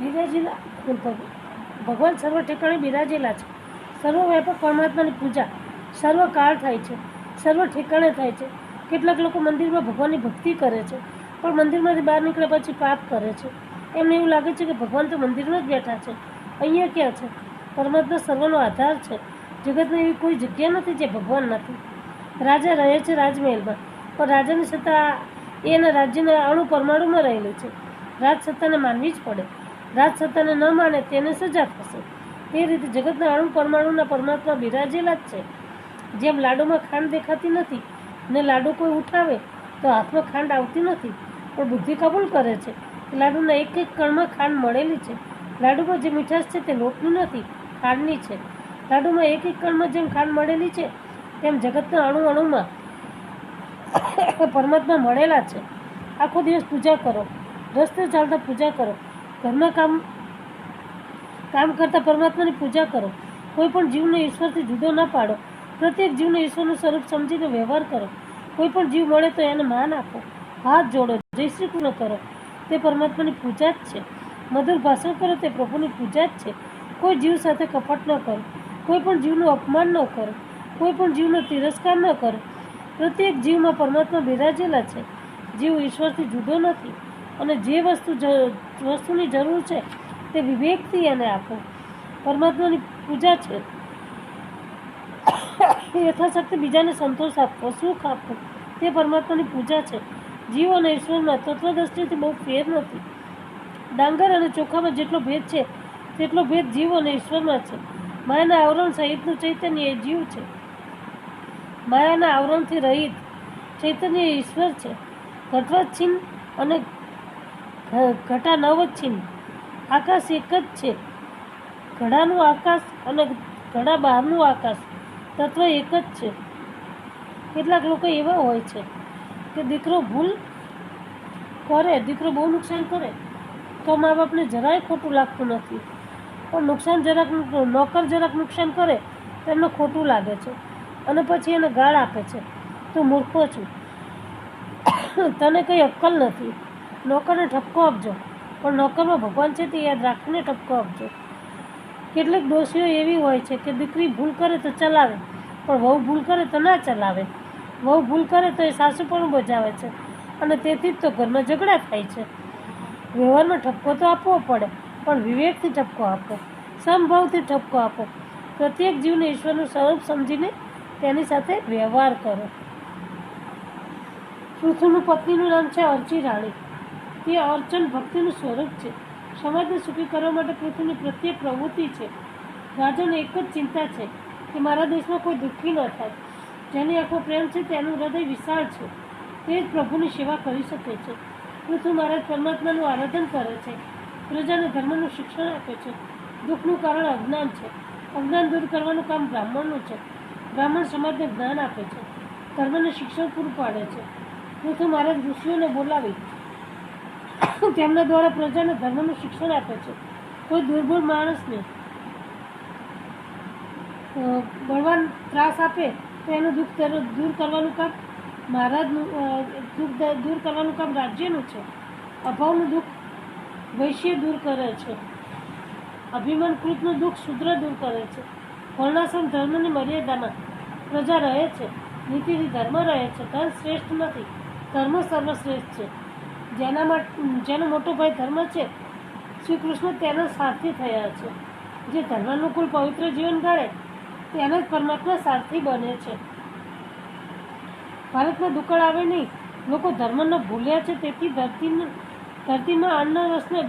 બિરાજેલા ભગવાન સર્વ ઠેકાણે બિરાજેલા છે. સર્વવ્યાપક પરમાત્માની પૂજા સર્વકાળ થાય છે, સર્વ ઠેકાણે થાય છે. કેટલાક લોકો મંદિરમાં ભગવાનની ભક્તિ કરે છે, પણ મંદિરમાંથી બહાર નીકળ્યા પછી પાપ કરે છે. એમને એવું લાગે છે કે ભગવાન તો મંદિરમાં જ બેઠા છે. અહીંયા ક્યાં છે? પરમાત્મા સર્વનો આધાર છે. જગતમાં એવી કોઈ જગ્યા નથી જે ભગવાન નથી. રાજા રહે છે રાજમહેલમાં, પણ રાજાની સત્તા એના રાજ્યના અણુ પરમાણુમાં રહેલી છે. રાજસત્તાને માનવી જ પડે. રાજસત્તાને ન માને તેને સજા થશે. તે રીતે જગતના અણુ પરમાણુના પરમાત્મા બિરાજેલા જ છે. જેમ લાડુમાં ખાંડ દેખાતી નથી ને લાડુ કોઈ ઉઠાવે તો હાથમાં ખાંડ આવતી નથી, પણ બુદ્ધિ કબૂલ કરે છે કે લાડુના એક એક કણમાં ખાંડ મળેલી છે. લાડુમાં જે મીઠાશ છે તે લોટની નથી, ખાંડની છે. લાડુમાં એક એક કણમાં જેમ ખાંડ મળેલી છે, તેમ જગતના અણુ અણુમાં પરમાત્મા મળેલા છે. આખો દિવસ પૂજા કરો, રસ્તે ચાલતા પૂજા કરો, ઘરના કામ કરતા પરમાત્માની પૂજા કરો. કોઈ પણ જીવને ઈશ્વરથી જુદો ન પાડો. પ્રત્યેક જીવને ઈશ્વરનું સ્વરૂપ સમજીને વ્યવહાર કરો. કોઈ પણ જીવ મળે તો એને માન આપો, હાથ જોડો, જય શ્રી કૃષ્ણ કરો. તે પરમાત્માની પૂજા જ છે. મધુર ભાષણ કરો તે પ્રભુની પૂજા જ છે. કોઈ જીવ સાથે કપટ ન કરો, કોઈ પણ જીવનું અપમાન ન કરો, કોઈ પણ જીવનો તિરસ્કાર ન કરો. પ્રત્યેક જીવમાં પરમાત્મા બિરાજેલા છે. જીવ ઈશ્વરથી જુદો નથી, અને જે વસ્તુની જરૂર છે તે વિવેકથી એને આપો. પરમાત્માની પૂજા છે. યથાશક્તિ બીજાને સંતોષ આપવો, સુખ આપવો, તે પરમાત્માની પૂજા છે. જીવ અને ઈશ્વરમાં તત્વદ્રષ્ટિથી બહુ ફેર નથી. ડાંગર અને ચોખામાં જેટલો ભેદ છે તેટલો ભેદ જીવ અને ઈશ્વરમાં છે. માયાના આવરણ સહિતનું ચૈતન્ય એ જીવ છે. માયાના આવરણથી રહિત ચૈતન્ય એ ઈશ્વર છે. ઘટવચ્છિન્ન અને ઘટાનવચ્છિન્ન આકાશ એક જ છે. ઘડાનું આકાશ અને ઘડા બહારનું આકાશ તત્વ એક જ છે. કેટલાક લોકો એવા હોય છે કે દીકરો ભૂલ કરે, દીકરો બહુ નુકસાન કરે તો મા બાપને જરાય ખોટું લાગતું નથી, પણ નોકર જરાક નુકસાન કરે તો એમને ખોટું લાગે છે, અને પછી એને ગાળ આપે છે, તું મૂર્ખો છું, તને કંઈ અક્કલ નથી. નોકરને ઠપકો આપજો, પણ નોકરમાં ભગવાન છે તે યાદ રાખીને ઠપકો આપજો. કેટલીક ડોશીઓ એવી હોય છે કે દીકરી ભૂલ કરે તો ચલાવે, પણ વહુ ભૂલ કરે તો ના ચલાવે. વહુ ભૂલ કરે તો એ સાસુ પણ બજાવે છે, અને તેથી જ તો ઘરમાં ઝઘડા થાય છે. વ્યવહારમાં ઠપકો તો આપવો પડે, પણ વિવેકથી ઠપકો આપો, સમભાવથી ઠપકો આપો. પ્રત્યેક જીવને ઈશ્વરનું સ્વરૂપ સમજીને તેની સાથે વ્યવહાર કરો. પૃથુની પત્નીનું નામ છે અર્ચી રાણી. તે અર્ચન ભક્તિનું સ્વરૂપ છે. સમાજને સુખી કરવા માટે પૃથ્વીની પ્રત્યેક પ્રવૃત્તિ છે. રાજાને એક જ ચિંતા છે કે મારા દેશમાં કોઈ દુઃખી ન થાય. જેની આંખો પ્રેમ છે તેનું હૃદય વિશાળ છે. તે જ પ્રભુની સેવા કરી શકે છે. પૃથ્વી મહારાજ પરમાત્માનું આરાધન કરે છે. પ્રજાને ધર્મનું શિક્ષણ આપે છે. દુઃખનું કારણ અજ્ઞાન છે. અજ્ઞાન દૂર કરવાનું કામ બ્રાહ્મણનું છે. બ્રાહ્મણ સમાજને જ્ઞાન આપે છે, ધર્મને શિક્ષણ પૂરું પાડે છે. પૃથ્વી મહારાજ ઋષિઓને બોલાવી તેમના દ્વારા પ્રજાને ધર્મનું શિક્ષણ આપે છે. કોઈ દુર્બળ માણસને બળવાન ત્રાસ આપે તો એનું દુઃખ દૂર કરવાનું કામ મહારાજનું, દુઃખ દૂર કરવાનું કામ રાજ્યનું છે. અભાવનું દુઃખ વૈશ્ય દૂર કરે છે. અભિમાનકૃતનું દુઃખ શૂદ્ર દૂર કરે છે. વર્ણાશ્રમ ધર્મની મર્યાદામાં પ્રજા રહે છે. નીતિથી ધર્મ રહે છે. ધન શ્રેષ્ઠ નથી, ધર્મ સર્વશ્રેષ્ઠ છે. જેનો મોટો ભાઈ ધર્મ છે, શ્રી કૃષ્ણ તેના સારથી થયા છે. જે ધર્માનુકૂળ પવિત્ર જીવન ગાળે તેને જ પરમાત્મા સારથી બને છે. ભારતમાં દુકાળ આવે નહીં. લોકો ધર્મને ભૂલ્યા છે, તેથી ધરતીમાં અન્ન રસને